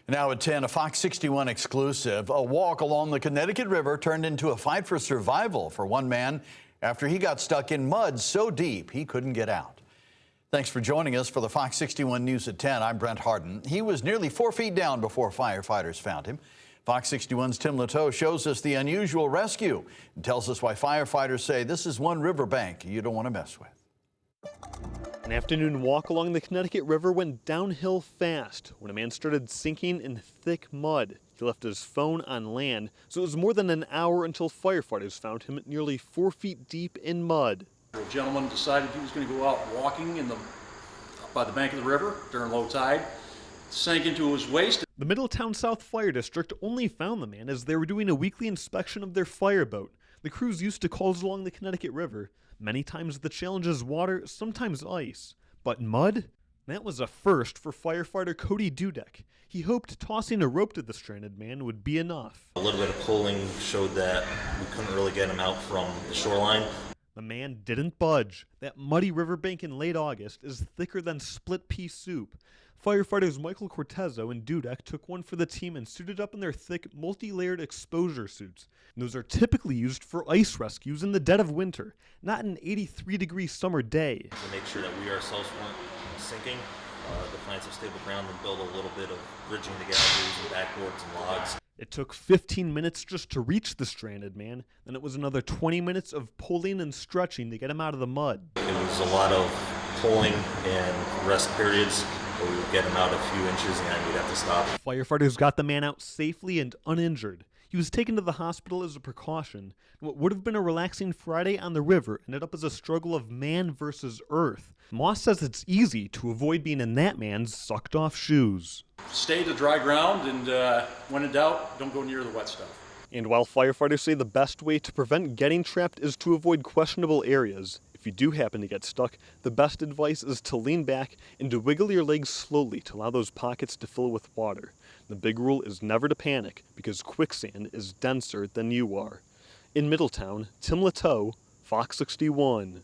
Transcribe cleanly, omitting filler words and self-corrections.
Now at 10, a Fox 61 exclusive. A walk along the Connecticut River turned into a fight for survival for one man after he got stuck in mud so deep he couldn't get out. Thanks for joining us for the Fox 61 News at 10. I'm Brent Harden. He was nearly 4 feet down before firefighters found him. Fox 61's Tim Lateau shows us the unusual rescue and tells us why firefighters say this is one riverbank you don't want to mess with. An afternoon walk along the Connecticut River went downhill fast when a man started sinking in thick mud. He left his phone on land, so it was more than an hour until firefighters found him nearly 4 feet deep in mud. The gentleman decided he was going to go out walking by the bank of the river during low tide, sank into his waist. The Middletown South Fire District only found the man as they were doing a weekly inspection of their fireboat. The crews used to calls along the Connecticut River. Many times the challenge is water, sometimes ice. But mud? That was a first for firefighter Cody Dudek. He hoped tossing a rope to the stranded man would be enough. A little bit of pulling showed that we couldn't really get him out from the shoreline. The man didn't budge. That muddy riverbank in late August is thicker than split pea soup. Firefighters Michael Cortezzo and Dudek took one for the team and suited up in their thick, multi-layered exposure suits. And those are typically used for ice rescues in the dead of winter, not an 83-degree summer day. To make sure that we ourselves weren't sinking, the find some stable ground and build a little bit of bridging together using backboards and logs. It took 15 minutes just to reach the stranded man, then it was another 20 minutes of pulling and stretching to get him out of the mud. It was a lot of pulling and rest periods, where we would get him out a few inches and then we'd have to stop. Firefighters got the man out safely and uninjured. He was taken to the hospital as a precaution. What would have been a relaxing Friday on the river ended up as a struggle of man versus earth. Moss says it's easy to avoid being in that man's sucked-off shoes. Stay to dry ground, and when in doubt, don't go near the wet stuff. And while firefighters say the best way to prevent getting trapped is to avoid questionable areas, if you do happen to get stuck, the best advice is to lean back and to wiggle your legs slowly to allow those pockets to fill with water. The big rule is never to panic because quicksand is denser than you are. In Middletown, Tim Lateau, Fox 61.